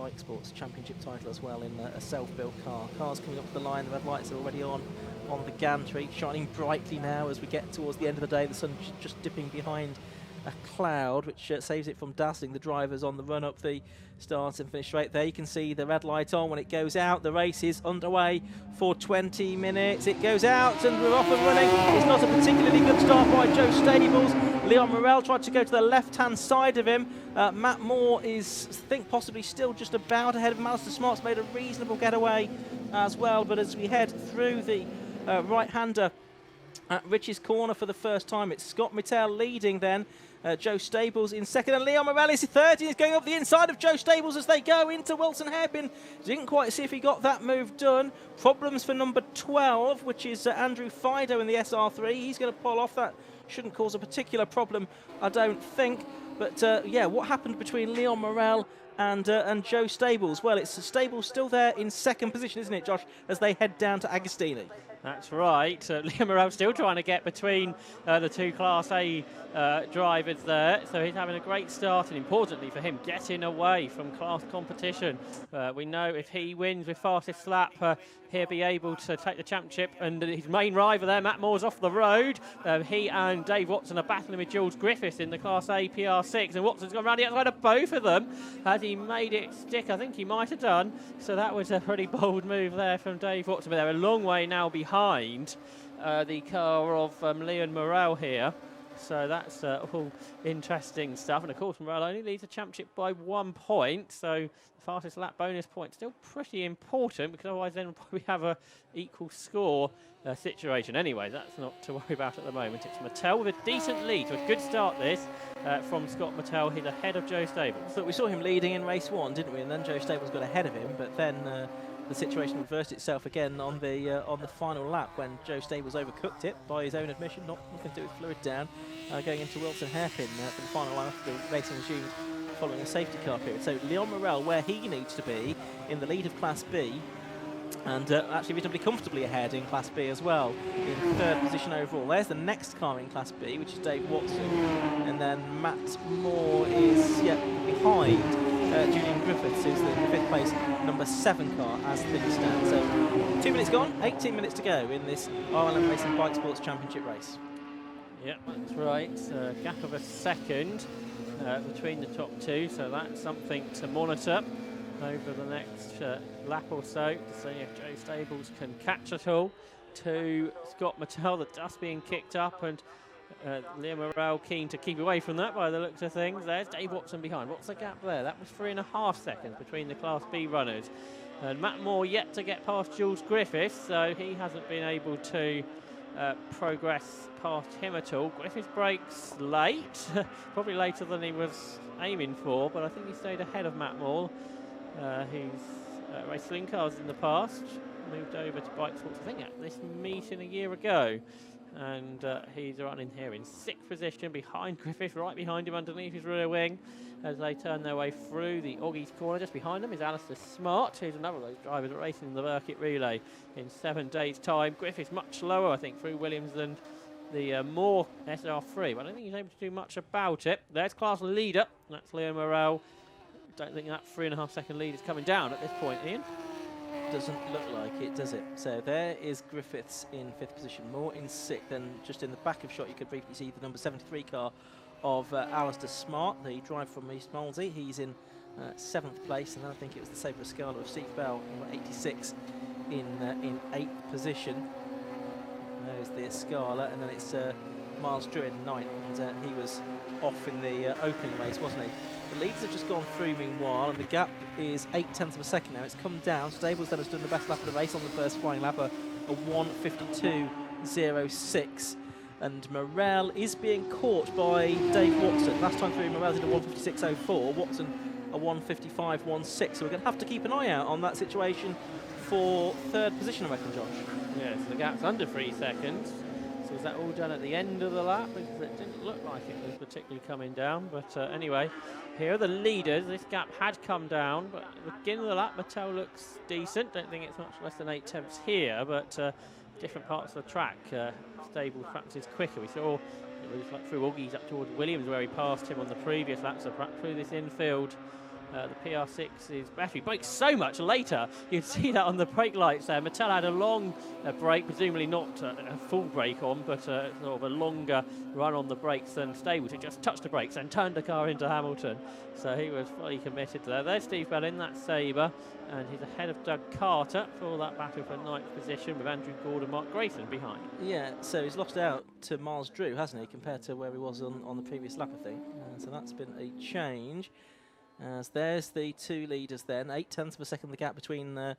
Bikesports championship title as well in a self-built car. Cars coming up the line, the red lights are already on the gantry, shining brightly now as we get towards the end of the day. The sun just dipping behind a cloud, which saves it from dazzling the drivers on the run up the start and finish straight. There you can see the red light on. When it goes out, the race is underway for 20 minutes. It goes out and we're off and running. It's not a particularly good start by Joe Stables. Leon Morel tried to go to the left-hand side of him. Matt Moore is, I think, possibly still just about ahead of him. Alistair Smart's made a reasonable getaway as well, but as we head through the right-hander at Rich's Corner for the first time, it's Scott Mittell leading then. Joe Stables in second, and Leon Morel is third. He's going up the inside of Joe Stables as they go into Wilson Hairpin. Didn't quite see if he got that move done. Problems for number 12, which is Andrew Fido in the SR3. He's going to pull off. That shouldn't cause a particular problem, I don't think. But yeah, what happened between Leon Morel and Joe Stables? Well, it's Stables still there in second position, isn't it, Josh, as they head down to Agostini? That's right. Leon Morel still trying to get between the two Class A drivers there. So he's having a great start, and importantly for him, getting away from class competition. We know if he wins with fastest lap, he'll be able to take the championship. And his main rival there, Matt Moore's off the road. He and Dave Watson are battling with Jules Griffiths in the Class A PR6. And Watson's gone round the outside of both of them. Has he made it stick? I think he might have done. So that was a pretty bold move there from Dave Watson. But they're a long way now behind the car of Leon Morel here. So that's all interesting stuff. And of course, Morel only leads the championship by 1 point. So the fastest lap bonus point still pretty important, because otherwise then we'll probably have a equal score situation. Anyway, that's not to worry about at the moment. It's Mittell with a decent lead. So a good start this from Scott Mittell. He's ahead of Joe Stables. But we saw him leading in race 1, didn't we? And then Joe Stables got ahead of him. But then the situation reversed itself again on the final lap when Joe Stables overcooked it by his own admission. Nothing to do with fluid down. Going into Wilson Hairpin for the final lap after the racing resumed following a safety car period. So Leon Morel, where he needs to be, in the lead of Class B, and actually reasonably comfortably ahead in Class B as well, in third position overall. There's the next car in Class B, which is Dave Watson, and then Matt Moore is behind Julian Griffiths, who's the fifth place number 7 car as things stand. So 2 minutes gone, 18 minutes to go in this RLM Racing Bikesports Championship race. Yep, that's right. Gap of a second between the top two, so that's something to monitor over the next lap or so to see if Joe Stables can catch it all. To Scott Mittell, the dust being kicked up, and Leon Morel keen to keep away from that by the looks of things. There's Dave Watson behind. What's the gap there? That was 3.5 seconds between the Class B runners. And Matt Moore yet to get past Jules Griffiths, so he hasn't been able to progress past him at all. Griffiths breaks late, probably later than he was aiming for, but I think he stayed ahead of Matt Moore. He's raced sling cars in the past, moved over to Bikesports, I think, at this meeting a year ago. And he's running here in 6th position behind Griffith, right behind him underneath his rear wing as they turn their way through the Oggies corner. Just behind them is Alistair Smart, who's another of those drivers racing in the Burkitt Relay in 7 days' time. Griffith's much slower, I think, through Williams than the Moore SR3, but I don't think he's able to do much about it. There's class leader, that's Leon Morel. Don't think that 3.5 second lead is coming down at this point, Ian. Doesn't look like it, does it? So there is Griffiths in 5th position, Moore in 6th, and just in the back of shot you could briefly see the number 73 car of Alistair Smart, the driver from East Molesey. He's in 7th place, and then I think it was the Sabre Scala of Steve Bell, number 86, in 8th position. There's the Scala, and then it's Miles Drew in 9th, and he was off in the opening race, wasn't he? The leads have just gone through meanwhile, and the gap is 0.8 of a second now. It's come down. Stables then has done the best lap of the race on the first flying lap, a 1:52.06. And Morel is being caught by Dave Watson. Last time through, Morel did a 1:56.04. Watson a 1:55.16. So we're going to have to keep an eye out on that situation for third position, I reckon, Josh. Yeah, so the gap's under 3 seconds. So is that all done at the end of the lap? Because it didn't look like it was particularly coming down. But anyway, here are the leaders. This gap had come down, but at the beginning of the lap, Mittell looks decent. Don't think it's much less than 8 here, but different parts of the track. Stables perhaps is quicker. We saw it was like through Oggies up towards Williams where he passed him on the previous lap, so perhaps through this infield The PR6 is battery brakes so much later. You can see that on the brake lights there. Mattel had a long brake, presumably not a full brake on, but sort of a longer run on the brakes than Stables, who just touched the brakes and turned the car into Hamilton. So he was fully committed there. There's Steve Bell in that Sabre, and he's ahead of Doug Carter for that battle for ninth position, with Andrew Gordon, Mark Grayson behind. Yeah, so he's lost out to Miles Drew, hasn't he, compared to where he was on the previous lap, I think. So that's been a change. As there's the two leaders then, 0.8 of a second the gap between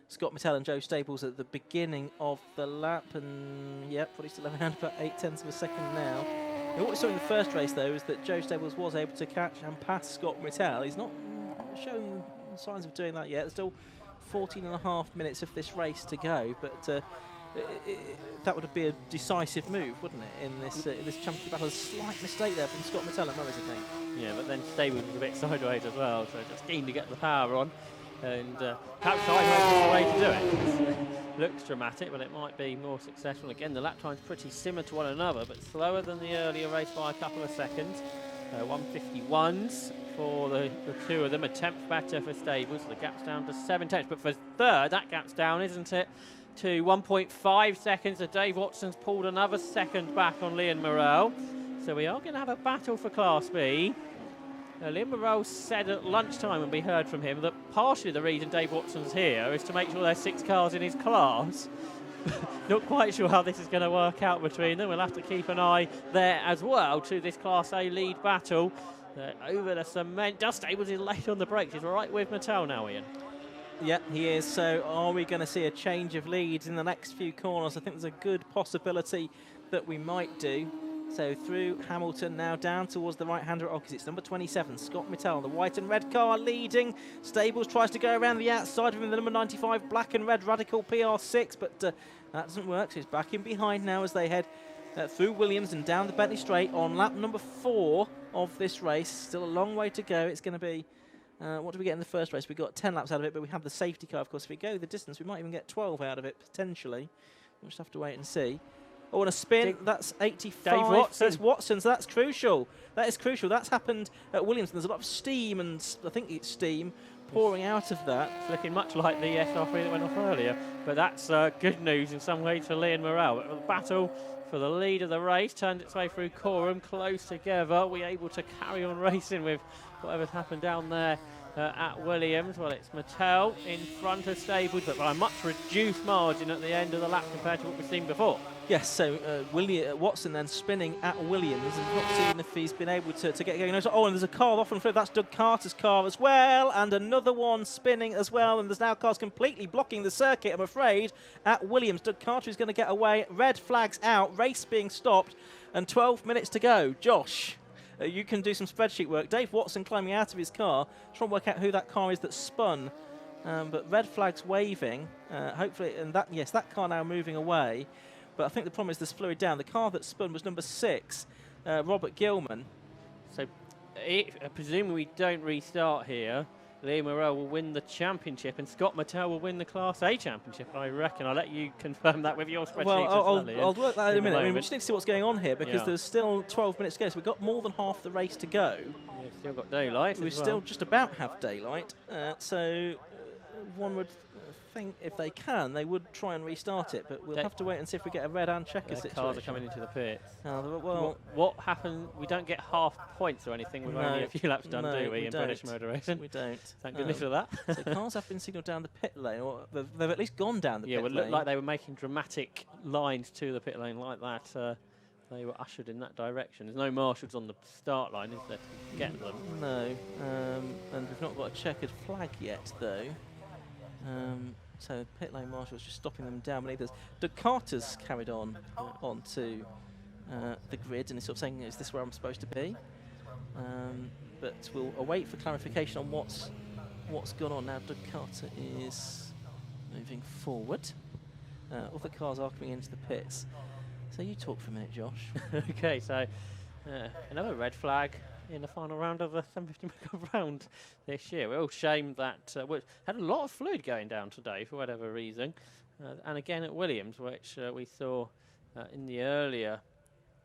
Scott Mattel and Joe Stables at the beginning of the lap, and probably still around about 0.8 of a second now. And what we saw in the first race though is that Joe Stables was able to catch and pass Scott Mattel. He's not showing signs of doing that yet. There's still 14.5 minutes of this race to go, but that would be a decisive move, wouldn't it, in this championship battle? A slight mistake there from Scott Mattel at Murray's, I think. Yeah, but then Stables was a bit sideways as well, so just keen to get the power on, and perhaps sideways is the way to do it. Looks dramatic, but it might be more successful. Again, the lap time's pretty similar to one another, but slower than the earlier race by a couple of seconds. 151s for the two of them, a tenth better for Stables. The gap's down to 7/10, but for third, that gap's down, isn't it, to 1.5 seconds. So Dave Watson's pulled another second back on Liam Morrell. So we are going to have a battle for Class B. Liam Morrell said at lunchtime when we heard from him that partially the reason Dave Watson's here is to make sure there's 6 cars in his class. Not quite sure how this is going to work out between them. We'll have to keep an eye there as well to this Class A lead battle. Over the cement. Just Stables is late on the brakes. He's right with Mattel now, Ian. Yeah, he is. So are we going to see a change of leads in the next few corners? I think there's a good possibility that we might do. So through Hamilton now down towards the right-hander opposites. Number 27, Scott Mattel, the white and red car leading. Stables tries to go around the outside of him, the number 95 black and red Radical PR6, but that doesn't work. So he's back in behind now as they head through Williams and down the Bentley Straight on lap number 4 of this race. Still a long way to go. It's going to be, what did we get in the first race? We got 10 laps out of it, but we had the safety car, of course. If we go the distance, we might even get 12 out of it, potentially. We'll just have to wait and see. Oh, and a spin, that's 85. Dave Watson. It's Watson, so that's crucial. That is crucial. That's happened at Williams. There's a lot of steam, and I think it's steam pouring out of that. It's looking much like the SR3 that went off earlier, but that's good news in some ways for Liam Morrell. The battle for the lead of the race turned its way through Coram, close together. We able to carry on racing with whatever's happened down there at Williams. Well, it's Mattel in front of Stables, but by a much reduced margin at the end of the lap compared to what we've seen before. Yes, so Watson then spinning at Williams, and not seeing if he's been able to get going. Oh, and there's a car off and through. That's Doug Carter's car as well, and another one spinning as well. And there's now cars completely blocking the circuit, I'm afraid, at Williams. Doug Carter is going to get away. Red flags out, race being stopped, and 12 minutes to go. Josh, you can do some spreadsheet work. Dave Watson climbing out of his car, trying to work out who that car is that spun. But red flags waving, hopefully, and that, yes, that car now moving away. But I think the problem is there's fluid down. The car that spun was number 6, Robert Gilman. So, presumably we don't restart here, Liam Morrell will win the championship and Scott Mattel will win the Class A championship, I reckon. I'll let you confirm that with your spreadsheet. Well, I'll work that in a minute. I mean, we moment. just need to see what's going on here because there's still 12 minutes to go. So we've got more than half the race to go. We've still got daylight. We still just about have daylight. So one would think if they can, they would try and restart it, but we'll have to wait and see if we get a red and checker situation. Cars are coming into the pits. Well, what happened? We don't get half points or anything with only a few laps done, do we, in don't. British motor racing? We don't. Thank goodness for that. So cars have been signalled down the pit lane, or they've at least gone down the pit lane. Yeah, it looked like they were making dramatic lines to the pit lane like that. They were ushered in that direction. There's no marshals on the start line, is there, to get them? No, and we've not got a checkered flag yet, though. So pit lane marshals just stopping them down. Doug Carter's carried on onto the grid and is sort of saying, is this where I'm supposed to be? But we'll await for clarification on what's gone on now. Doug Carter is moving forward. Other cars are coming into the pits. So you talk for a minute, Josh. Okay, so another red flag in the final round of the 750 mega round this year. We're all shamed that we had a lot of fluid going down today for whatever reason. And again at Williams, which we saw in the earlier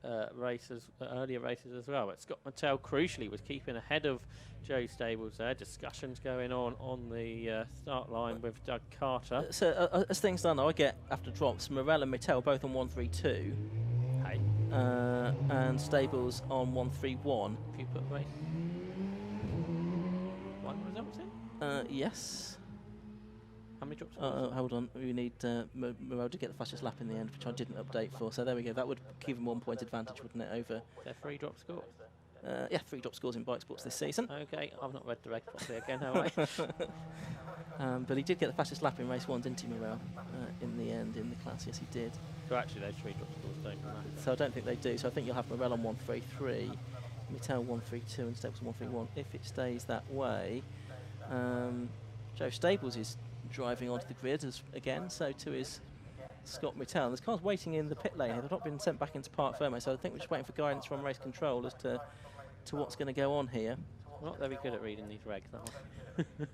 earlier races as well. But Scott Mattel crucially was keeping ahead of Joe Stables there. Discussions going on the start line with Doug Carter. So as things stand, I get after drops Morel and Mattel both on 132. Hey, and Stables on 131. if you put race one results in. Yes. How many drops? Hold on, we need Morel to get the fastest lap in the end, which I didn't update for. So there we go. That would give him 1 point advantage, wouldn't it? Over. They're 3 drop scores. Yeah, 3 drop scores in Bikesports this season. Okay, I've not read the reg properly again, have I? But he did get the fastest lap in race 1, didn't he, Morel? In the end, in the class, yes, he did. So actually, those 3 drop scores don't matter. So I don't think they do. So I think you'll have Morel on 133, Mattel 132, and Stables 131. If it stays that way, Joe Stables is driving onto the grid again, so too is Scott Mattel. There's cars waiting in the pit lane here. They've not been sent back into Parc Fermé, so I think we're just waiting for guidance from race control as to what's going to go on here. I'm not very good at reading these regs, that one.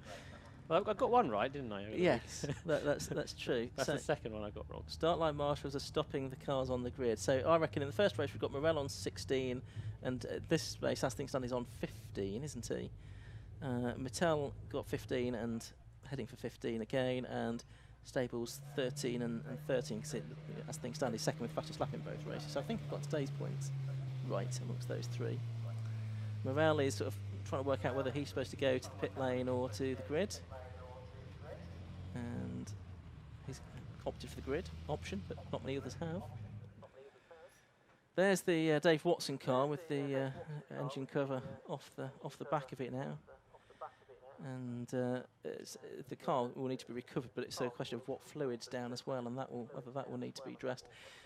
Well, I got one right, didn't I? Yes, that's true. That's so the second one I got wrong. Start line marshals are stopping the cars on the grid. So I reckon in the first race we've got Morel on 16, and this race, as things stand, is on 15, isn't he? Mattel got 15 and heading for 15 again, and Stables 13 and 13, because as things stand, he's second with fastest lap in both races. So I think I've got today's points right amongst those 3. Morel is sort of trying to work out whether he's supposed to go to the pit lane or to the grid, and he's opted for the grid option, but not many others have. There's the Dave Watson car with the engine cover off the back of it now. And the car will need to be recovered, but it's a question of what fluid's down as well, and whether that will need to be addressed.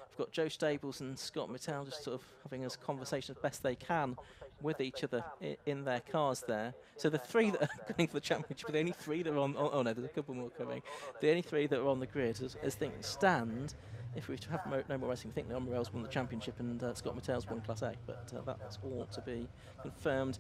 We've got Joe Stables and Scott Mattel just sort of having a conversation as best they can with each other in their cars there. So the 3 that are going for the championship are the only 3 that are on. Oh no, there's a couple more coming. The only 3 that are on the grid, as things stand. If we were to have no more racing, I think Leon Morel's won the championship and Scott Mattel's won Class A, but that's all to be confirmed.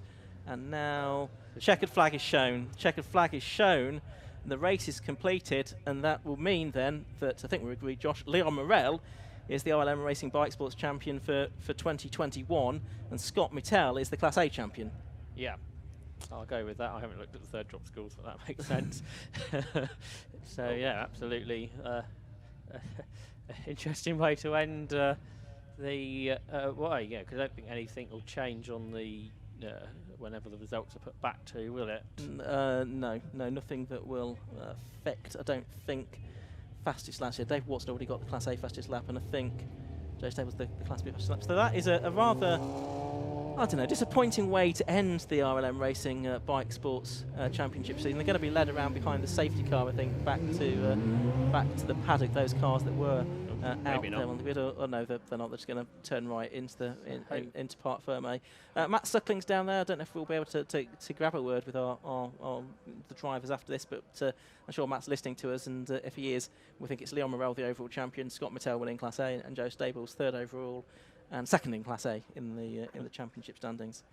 And now the checkered flag is shown. The checkered flag is shown, and the race is completed, and that will mean then that, I think we agreed, Josh, Leon Morel is the RLM Racing Bikesports champion for 2021, and Scott Mattel is the Class A champion. Yeah, I'll go with that. I haven't looked at the third drop scores, but that makes sense. So yeah, absolutely interesting way to end the well, yeah, because I don't think anything will change on the whenever the results are put back to, will it? No, nothing that will affect, I don't think, fastest laps here. Dave Watson already got the Class A fastest lap, and I think Joe Stables the Class B fastest lap. So that is a rather, I don't know, disappointing way to end the RLM Racing Bikesports Championship season. They're going to be led around behind the safety car, I think, back to the paddock. Those cars that were out there on the grid, or no, they're not. They're just going to turn right into into Parc Fermé. Matt Suckling's down there. I don't know if we'll be able to grab a word with the drivers after this, but I'm sure Matt's listening to us, and if he is, we think it's Leon Morel, the overall champion, Scott Mattel winning Class A, and Joe Stables third overall and second in Class A in the championship standings.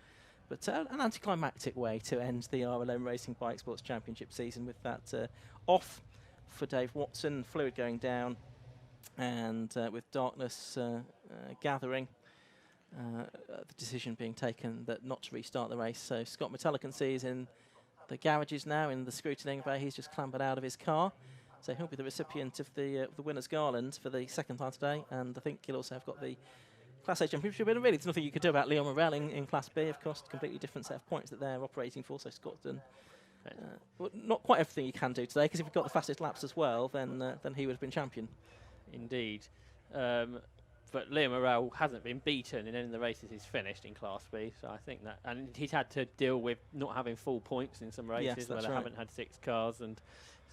But an anticlimactic way to end the RLM Racing Bikesports Championship season, with that off for Dave Watson, fluid going down, and with darkness gathering, the decision being taken that not to restart the race. So Scott Mattel, can see, is in the garages now, in the scrutineering bay. He's just clambered out of his car, so he'll be the recipient of the winner's garland for the second time today. And I think he'll also have got the Class A championship. But really, there's nothing you could do about Leon Morel in Class B, of course. Completely different set of points that they're operating for. So Scott's done well, not quite everything you can do today, because if you've got the fastest laps as well, then he would have been champion. Indeed. But Leon Morel hasn't been beaten in any of the races he's finished in Class B, so I think that, and he's had to deal with not having full points in some races where they haven't had 6 cars, and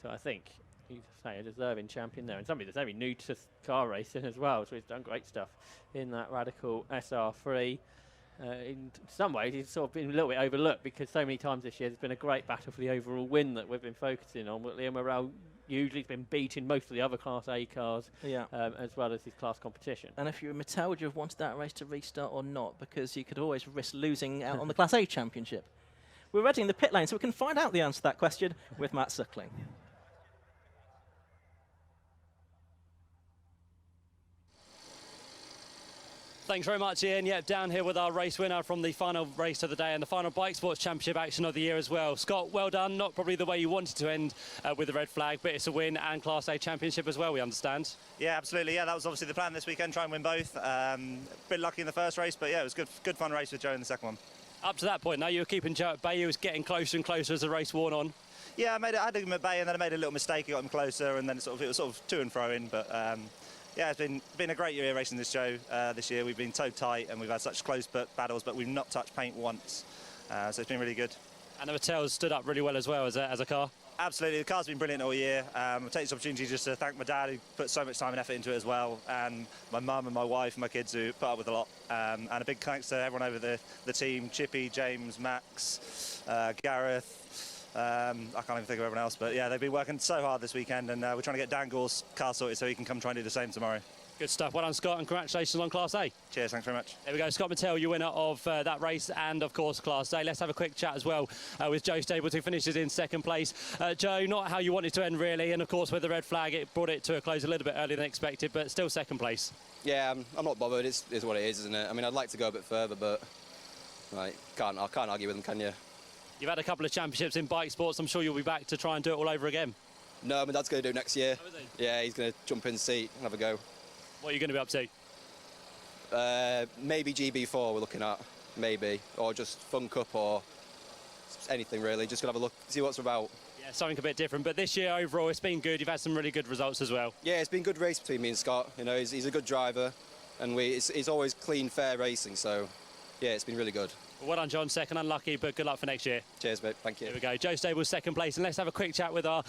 so I think he's a deserving champion there, and somebody that's very new to car racing as well, so he's done great stuff in that Radical SR3. In some ways, he's sort of been a little bit overlooked, because so many times this year there's been a great battle for the overall win that we've been focusing on, but Leon Morel usually has been beating most of the other Class A cars, as well as his class competition. And if you were Mattel, would you have wanted that race to restart or not? Because you could always risk losing out on the Class A championship. We're ready in the pit lane, so we can find out the answer to that question with Matt Suckling. Thanks very much, Ian. Yep, down here with our race winner from the final race of the day and the final Bikesports Championship action of the year as well. Scott, well done. Not probably the way you wanted to end with the red flag, but it's a win and Class A Championship as well, we understand. Yeah, absolutely. Yeah, that was obviously the plan this weekend, try and win both. Bit lucky in the first race, but yeah, it was good fun race with Joe in the second one. Up to that point, now you were keeping Joe at bay. You was getting closer and closer as the race wore on. Yeah, I had him at bay, and then I made a little mistake. I got him closer, and then it was sort of to and fro in. But yeah, it's been a great year racing this Joe this year. We've been so tight, and we've had such close battles, but we've not touched paint once. So it's been really good. And the Mattels stood up really well as well as a car. Absolutely, the car's been brilliant all year. I take this opportunity just to thank my dad, who put so much time and effort into it as well, and my mum and my wife and my kids who put up with a lot. And a big thanks to everyone over the team, Chippy, James, Max, Gareth. I can't even think of everyone else, but yeah, they've been working so hard this weekend, and we're trying to get Dan Gore's car sorted so he can come try and do the same tomorrow. Good stuff. Well done, Scott, and congratulations on Class A. Cheers, thanks very much. There we go, Scott Mattel, your winner of that race and, of course, Class A. Let's have a quick chat as well with Joe Stables, who finishes in second place. Joe, not how you wanted to end, really, and, of course, with the red flag, it brought it to a close a little bit earlier than expected, but still second place. Yeah, I'm not bothered. It's what it is, isn't it? I mean, I'd like to go a bit further, but I can't argue with them, can you? You've had a couple of championships in bike sports. I'm sure you'll be back to try and do it all over again. No, my dad's going to do it next year. Oh, is he? Yeah, he's going to jump in the seat and have a go. What are you going to be up to? Maybe GB4 we're looking at, maybe. Or just Fun Cup or anything, really. Just going to have a look, see what's about. Yeah, something a bit different. But this year, overall, it's been good. You've had some really good results as well. Yeah, it's been a good race between me and Scott. You know, he's a good driver. And it's always clean, fair racing. So, yeah, it's been really good. Well done, John. Second unlucky, but good luck for next year. Cheers, mate. Thank you. Here we go. Joe Stables, second place. And let's have a quick chat with our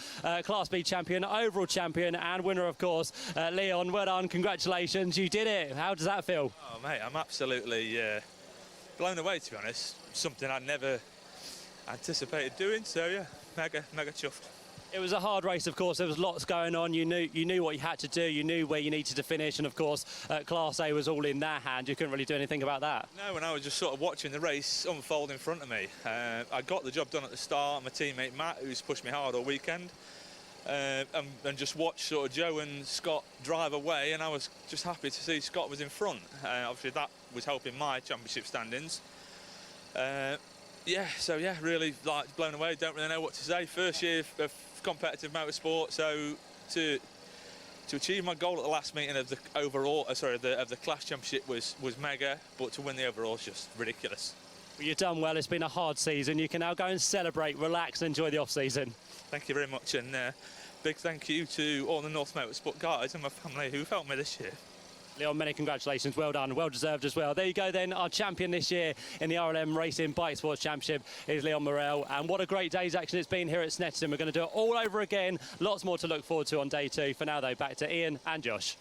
Class B champion, overall champion and winner, of course, Leon. Well done. Congratulations. You did it. How does that feel? Oh, mate, I'm absolutely blown away, to be honest. Something I'd never anticipated doing. So, yeah, mega chuffed. It was a hard race, of course. There was lots going on. You knew what you had to do. You knew where you needed to finish. And, of course, Class A was all in their hand. You couldn't really do anything about that. No, and I was just sort of watching the race unfold in front of me. I got the job done at the start. My teammate Matt, who's pushed me hard all weekend, and just watched sort of Joe and Scott drive away. And I was just happy to see Scott was in front. Obviously, that was helping my championship standings. Yeah, so yeah, really blown away. Don't really know what to say. First year of competitive motorsport, so to achieve my goal at the last meeting of the overall, of the class championship was mega, but to win the overall is just ridiculous. Well, you've done well. It's been a hard season. You can now go and celebrate, relax, and enjoy the off-season. Thank you very much, and big thank you to all the North Motorsport guys and my family who've helped me this year. Leon, many congratulations. Well done. Well deserved as well. There you go then. Our champion this year in the RLM Racing Bikesports Championship is Leon Morel. And what a great day's action it's been here at Snetterton. We're going to do it all over again. Lots more to look forward to on day 2. For now, though, back to Ian and Josh.